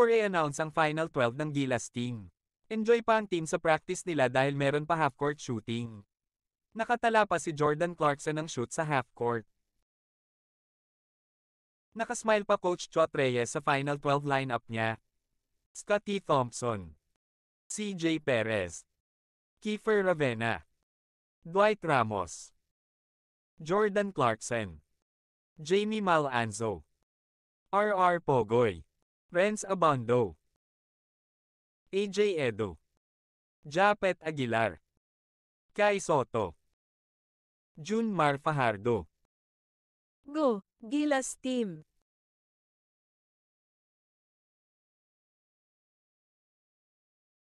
for i-announce ang Final 12 ng Gilas team. Enjoy pa ang team sa practice nila dahil meron pa half-court shooting. Nakatala pa si Jordan Clarkson ng shoot sa half-court. Nakasmile pa Coach Chot Reyes sa Final 12 lineup niya. Scottie Thompson, CJ Perez, Kiefer Ravena, Dwight Ramos, Jordan Clarkson, Jamie Malanzo, R.R. Pogoy, Renz Abondo, AJ Edo, Japet Aguilar, Kai Soto, June Mar Fajardo. Go, Gilas team!